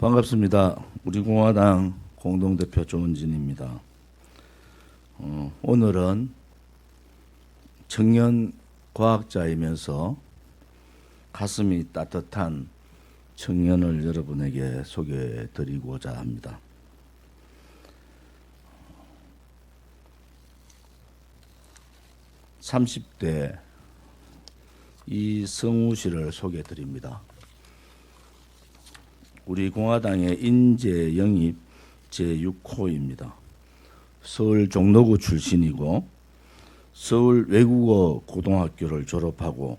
반갑습니다. 우리 공화당 공동대표 조은진입니다. 오늘은 청년 과학자이면서 가슴이 따뜻한 청년을 여러분에게 소개해 드리고자 합니다. (30대) 이성우 씨를 소개해 드립니다. 우리 공화당의 인재 영입 제6호입니다. 서울 종로구 출신이고 서울 외국어 고등학교를 졸업하고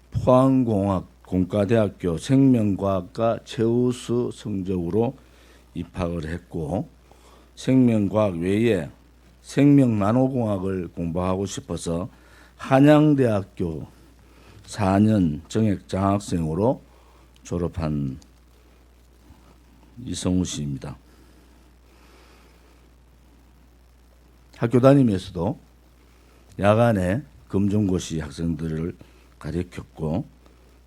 포항공과대학교 생명과학과 최우수 성적으로 입학을 했고, 생명과학 외에 생명나노공학을 공부하고 싶어서 한양대학교 4년 정액장학생으로 졸업한 이성우 씨입니다. 학교 다니면서도 야간에 검정고시 학생들을 가르쳤고,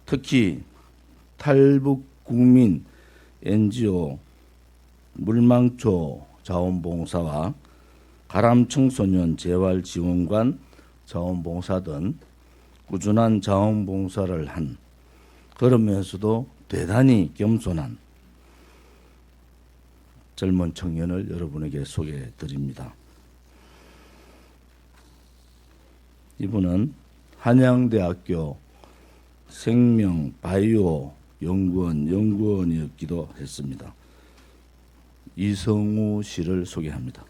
특히 탈북국민 NGO 물망초 자원봉사와 가람청소년 재활지원관 자원봉사 등 꾸준한 자원봉사를 한, 그러면서도 대단히 겸손한 젊은 청년을 여러분에게 소개해 드립니다. 이분은 한양대학교 생명바이오 연구원이었기도 했습니다. 이성우 씨를 소개합니다.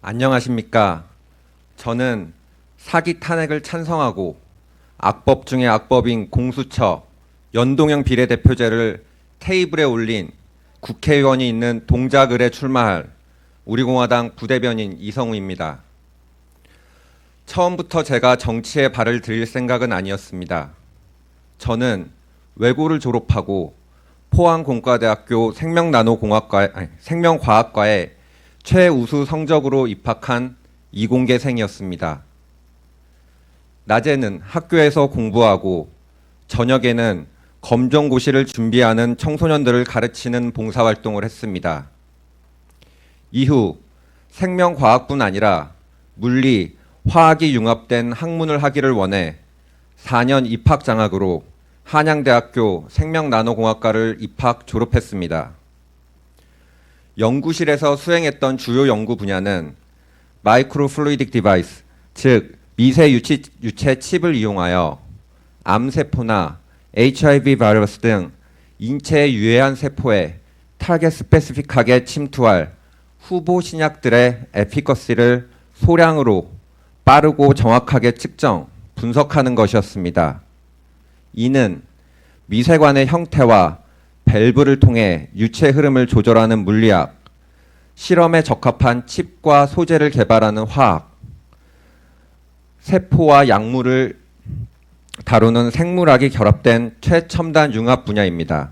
안녕하십니까. 저는 사기 탄핵을 찬성하고 악법 중에 악법인 공수처 연동형 비례대표제를 테이블에 올린 국회의원이 있는 동작을에 출마할 우리 공화당 부대변인 이성우입니다. 처음부터 제가 정치에 발을 들일 생각은 아니었습니다. 저는 외고를 졸업하고 포항공과대학교 생명과학과에 최우수 성적으로 입학한 이공계생이었습니다. 낮에는 학교에서 공부하고 저녁에는 검정고시를 준비하는 청소년들을 가르치는 봉사활동을 했습니다. 이후 생명과학뿐 아니라 물리, 화학이 융합된 학문을 하기를 원해 4년 입학장학으로 한양대학교 생명나노공학과를 입학 졸업했습니다. 연구실에서 수행했던 주요 연구 분야는 마이크로플루이딕 디바이스, 즉 미세 유체 칩을 이용하여 암세포나 HIV 바이러스 등 인체에 유해한 세포에 타겟 스페시픽하게 침투할 후보 신약들의 에피커시를 소량으로 빠르고 정확하게 측정, 분석하는 것이었습니다. 이는 미세관의 형태와 밸브를 통해 유체 흐름을 조절하는 물리학, 실험에 적합한 칩과 소재를 개발하는 화학, 세포와 약물을 다루는 생물학이 결합된 최첨단 융합 분야입니다.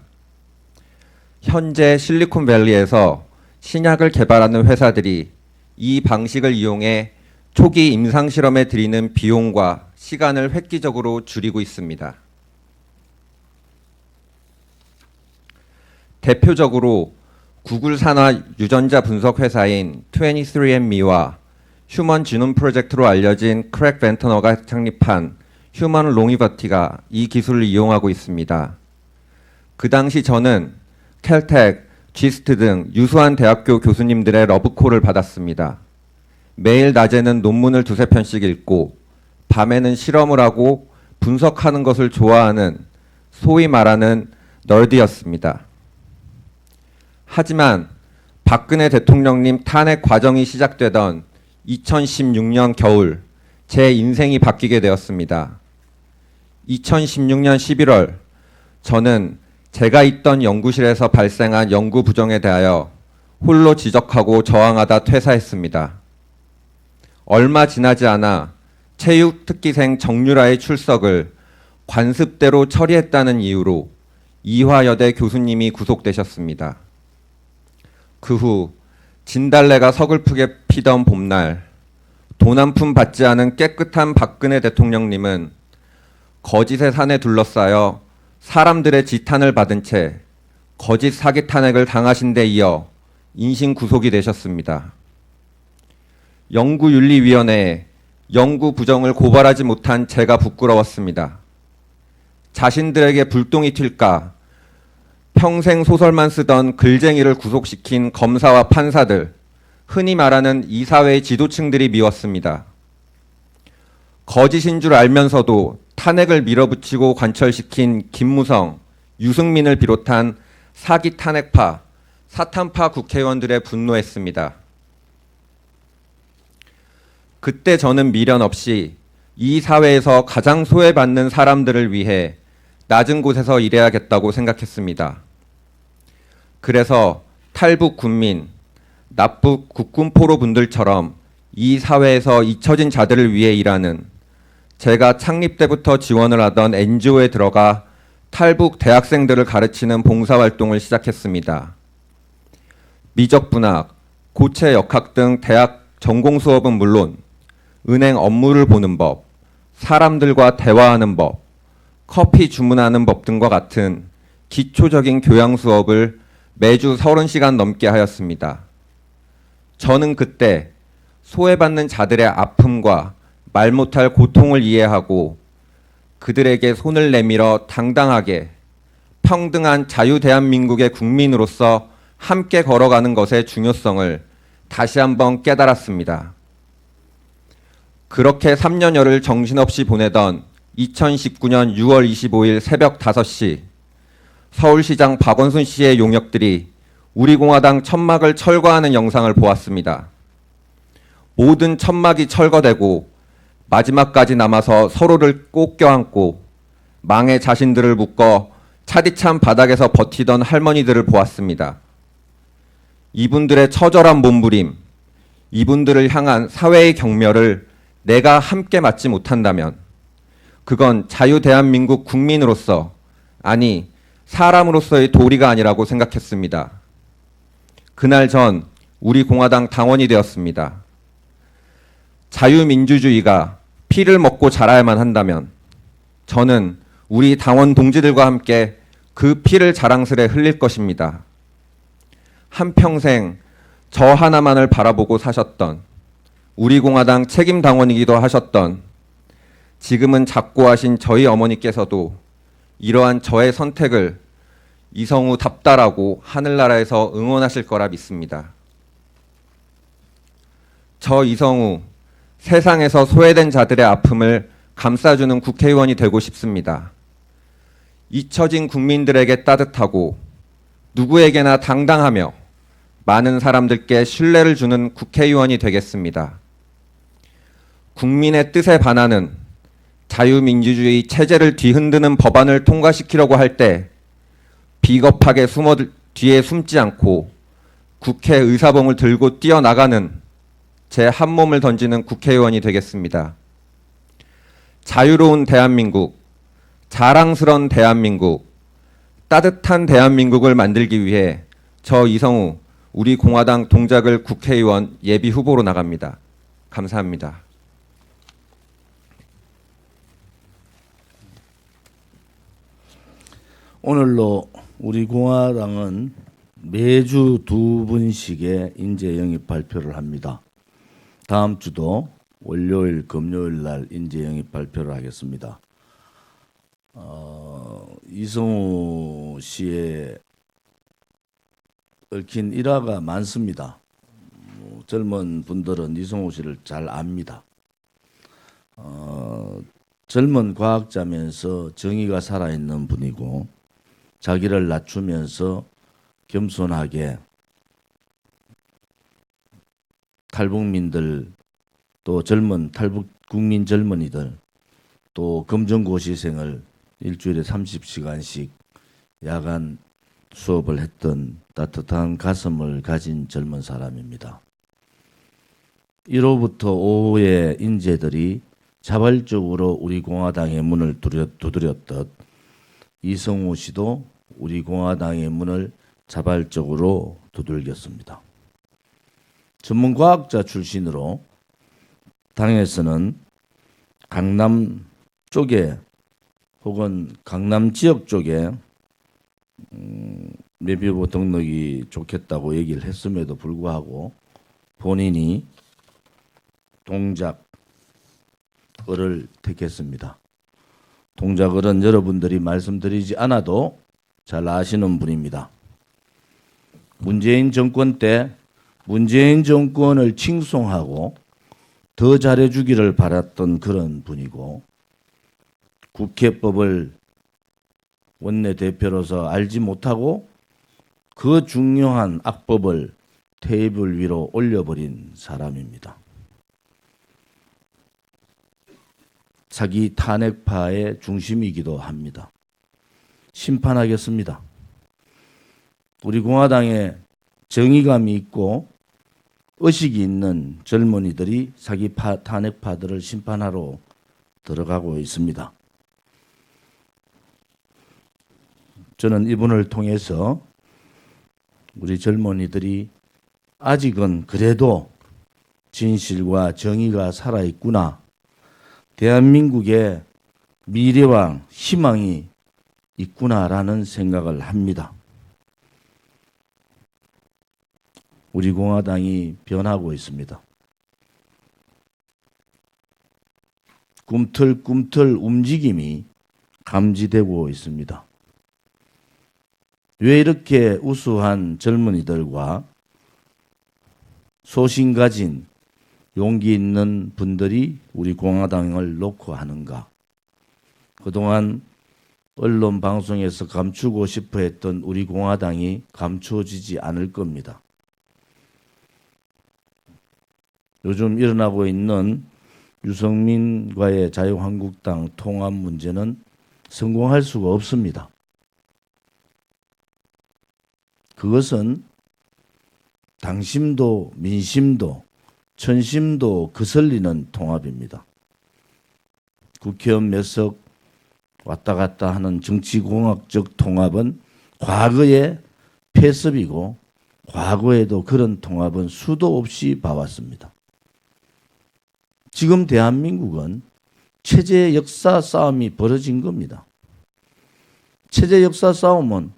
현재 실리콘밸리에서 신약을 개발하는 회사들이 이 방식을 이용해 초기 임상실험에 들이는 비용과 시간을 획기적으로 줄이고 있습니다. 대표적으로 구글 산하 유전자 분석 회사인 23andMe와 휴먼 지놈 프로젝트로 알려진 크랙 벤터너가 창립한 휴먼 롱이버티가 이 기술을 이용하고 있습니다. 그 당시 저는 캘텍, 지스트 등 유수한 대학교 교수님들의 러브콜을 받았습니다. 매일 낮에는 논문을 두세 편씩 읽고 밤에는 실험을 하고 분석하는 것을 좋아하는 소위 말하는 널드였습니다. 하지만 박근혜 대통령님 탄핵 과정이 시작되던 2016년 겨울 제 인생이 바뀌게 되었습니다. 2016년 11월 저는 제가 있던 연구실에서 발생한 연구 부정에 대하여 홀로 지적하고 저항하다 퇴사했습니다. 얼마 지나지 않아 체육특기생 정유라의 출석을 관습대로 처리했다는 이유로 이화여대 교수님이 구속되셨습니다. 그 후 진달래가 서글프게 피던 봄날, 돈 한 푼 받지 않은 깨끗한 박근혜 대통령님은 거짓의 산에 둘러싸여 사람들의 지탄을 받은 채 거짓 사기 탄핵을 당하신 데 이어 인신 구속이 되셨습니다. 영구윤리위원회에 영구 부정을 고발하지 못한 제가 부끄러웠습니다. 자신들에게 불똥이 튈까 평생 소설만 쓰던 글쟁이를 구속시킨 검사와 판사들, 흔히 말하는 이 사회의 지도층들이 미웠습니다. 거짓인 줄 알면서도 탄핵을 밀어붙이고 관철시킨 김무성, 유승민을 비롯한 사기 탄핵파, 사탄파 국회의원들의 분노했습니다. 그때 저는 미련 없이 이 사회에서 가장 소외받는 사람들을 위해 낮은 곳에서 일해야겠다고 생각했습니다. 그래서 탈북 군민, 납북 국군포로 분들처럼 이 사회에서 잊혀진 자들을 위해 일하는 제가 창립 때부터 지원을 하던 NGO에 들어가 탈북 대학생들을 가르치는 봉사활동을 시작했습니다. 미적분학, 고체 역학 등 대학 전공 수업은 물론 은행 업무를 보는 법, 사람들과 대화하는 법, 커피 주문하는 법 등과 같은 기초적인 교양 수업을 매주 30시간 넘게 하였습니다. 저는 그때 소외받는 자들의 아픔과 말 못할 고통을 이해하고 그들에게 손을 내밀어 당당하게 평등한 자유 대한민국의 국민으로서 함께 걸어가는 것의 중요성을 다시 한번 깨달았습니다. 그렇게 3년여를 정신없이 보내던 2019년 6월 25일 새벽 5시 서울시장 박원순 씨의 용역들이 우리 공화당 천막을 철거하는 영상을 보았습니다. 모든 천막이 철거되고 마지막까지 남아서 서로를 꼭 껴안고 망에 자신들을 묶어 차디찬 바닥에서 버티던 할머니들을 보았습니다. 이분들의 처절한 몸부림, 이분들을 향한 사회의 경멸을 내가 함께 맞지 못한다면 그건 자유 대한민국 국민으로서, 아니 사람으로서의 도리가 아니라고 생각했습니다. 그날 전 우리 공화당 당원이 되었습니다. 자유민주주의가 피를 먹고 자라야만 한다면 저는 우리 당원 동지들과 함께 그 피를 자랑스레 흘릴 것입니다. 한평생 저 하나만을 바라보고 사셨던 우리 공화당 책임 당원이기도 하셨던 지금은 작고하신 저희 어머니께서도 이러한 저의 선택을 이성우 답다라고 하늘나라에서 응원하실 거라 믿습니다. 저 이성우, 세상에서 소외된 자들의 아픔을 감싸주는 국회의원이 되고 싶습니다. 잊혀진 국민들에게 따뜻하고 누구에게나 당당하며 많은 사람들께 신뢰를 주는 국회의원이 되겠습니다. 국민의 뜻에 반하는 자유민주주의 체제를 뒤흔드는 법안을 통과시키려고 할 때 비겁하게 뒤에 숨지 않고 국회 의사봉을 들고 뛰어나가는 제 한 몸을 던지는 국회의원이 되겠습니다. 자유로운 대한민국, 자랑스러운 대한민국, 따뜻한 대한민국을 만들기 위해 저 이성우 우리 공화당 동작을 국회의원 예비 후보로 나갑니다. 감사합니다. 오늘로 우리 공화당은 매주 2분씩의 인재 영입 발표를 합니다. 다음 주도 월요일, 금요일 날 인재 영입 발표를 하겠습니다. 이성우 씨의 얽힌 일화가 많습니다. 젊은 분들은 이성우 씨를 잘 압니다. 젊은 과학자면서 정의가 살아있는 분이고 자기를 낮추면서 겸손하게 탈북민들 또 젊은 탈북 국민 젊은이들 또 검정고시생을 일주일에 30시간씩 야간 수업을 했던 따뜻한 가슴을 가진 젊은 사람입니다. 1호부터 5호의 인재들이 자발적으로 우리 공화당의 문을 두드렸듯 이성우 씨도 우리 공화당의 문을 자발적으로 두들겼습니다. 전문과학자 출신으로 당에서는 강남 쪽에 혹은 강남 지역 쪽에 예비후보 등록이 좋겠다고 얘기를 했음에도 불구하고 본인이 동작을을 택했습니다. 동작을은 여러분들이 말씀드리지 않아도 잘 아시는 분입니다. 문재인 정권 때 문재인 정권을 칭송하고 더 잘해주기를 바랐던 그런 분이고, 국회법을 원내대표로서 알지 못하고 그 중요한 악법을 테이블 위로 올려버린 사람입니다. 자기 탄핵파의 중심이기도 합니다. 심판하겠습니다. 우리 공화당에 정의감이 있고 의식이 있는 젊은이들이 자기 탄핵파들을 심판하러 들어가고 있습니다. 저는 이분을 통해서 우리 젊은이들이 아직은 그래도 진실과 정의가 살아있구나, 대한민국의 미래와 희망이 있구나라는 생각을 합니다. 우리 공화당이 변하고 있습니다. 꿈틀꿈틀 움직임이 감지되고 있습니다. 왜 이렇게 우수한 젊은이들과 소신 가진 용기 있는 분들이 우리 공화당을 놓고 하는가? 그동안 언론 방송에서 감추고 싶어 했던 우리 공화당이 감추어지지 않을 겁니다. 요즘 일어나고 있는 유승민과의 자유한국당 통합 문제는 성공할 수가 없습니다. 그것은 당심도 민심도 천심도 거슬리는 통합입니다. 국회의원 몇 석 왔다 갔다 하는 정치공학적 통합은 과거의 폐습이고, 과거에도 그런 통합은 수도 없이 봐왔습니다. 지금 대한민국은 체제 역사 싸움이 벌어진 겁니다. 체제 역사 싸움은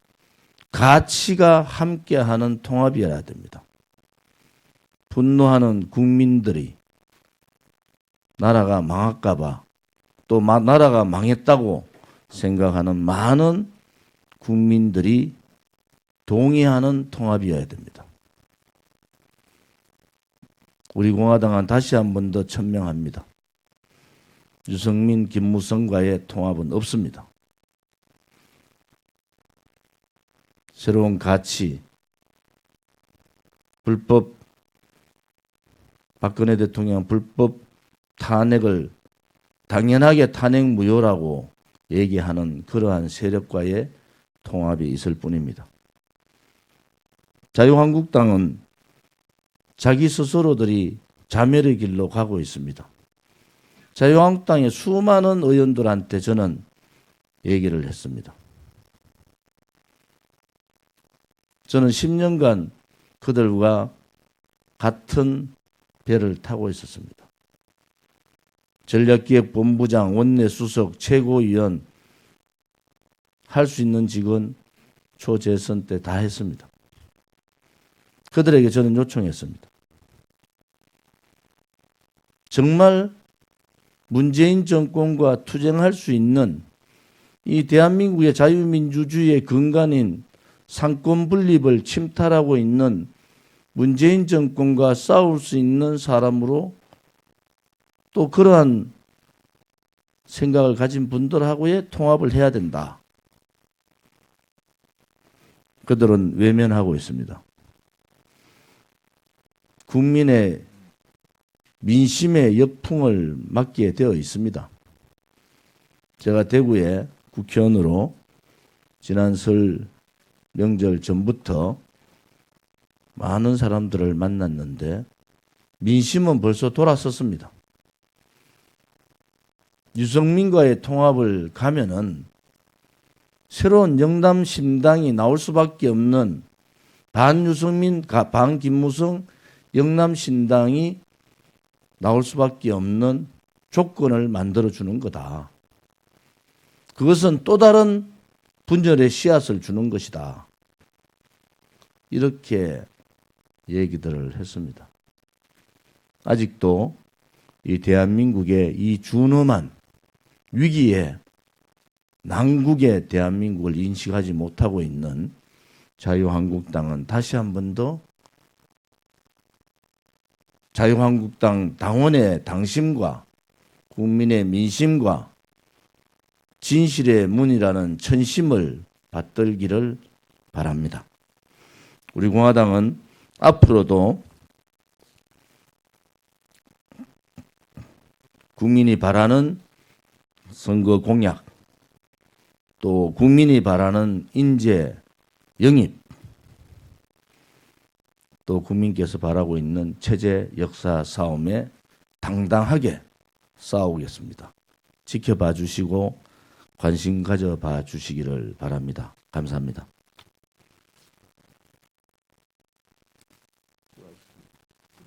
가치가 함께하는 통합이어야 됩니다. 분노하는 국민들이 나라가 망할까 봐, 또 나라가 망했다고 생각하는 많은 국민들이 동의하는 통합이어야 됩니다. 우리 공화당은 다시 한 번 더 천명합니다. 유승민, 김무성과의 통합은 없습니다. 새로운 가치, 불법, 박근혜 대통령 불법 탄핵을 당연하게 탄핵 무효라고 얘기하는 그러한 세력과의 통합이 있을 뿐입니다. 자유한국당은 자기 스스로들이 자멸의 길로 가고 있습니다. 자유한국당의 수많은 의원들한테 저는 얘기를 했습니다. 저는 10년간 그들과 같은 배를 타고 있었습니다. 전략기획본부장, 원내수석, 최고위원 할 수 있는 직은 초재선 때 다 했습니다. 그들에게 저는 요청했습니다. 정말 문재인 정권과 투쟁할 수 있는 이 대한민국의 자유민주주의의 근간인 상권 분립을 침탈하고 있는 문재인 정권과 싸울 수 있는 사람으로, 또 그러한 생각을 가진 분들하고의 통합을 해야 된다. 그들은 외면하고 있습니다. 국민의 민심의 역풍을 맞게 되어 있습니다. 제가 대구에 국회의원으로 지난 설 명절 전부터 많은 사람들을 만났는데 민심은 벌써 돌아섰습니다. 유승민과의 통합을 가면은 새로운 영남 신당이 나올 수밖에 없는 반유승민, 반김무성 영남신당이 나올 수밖에 없는 조건을 만들어주는 거다. 그것은 또 다른 분열의 씨앗을 주는 것이다. 이렇게 얘기들을 했습니다. 아직도 이 대한민국의 이 준엄한 위기에 난국의 대한민국을 인식하지 못하고 있는 자유한국당은 다시 한 번 더 자유한국당 당원의 당심과 국민의 민심과 진실의 문이라는 천심을 받들기를 바랍니다. 우리 공화당은 앞으로도 국민이 바라는 선거 공약, 또 국민이 바라는 인재 영입, 또 국민께서 바라고 있는 체제 역사 싸움에 당당하게 싸우겠습니다. 지켜봐 주시고 관심 가져봐 주시기를 바랍니다. 감사합니다.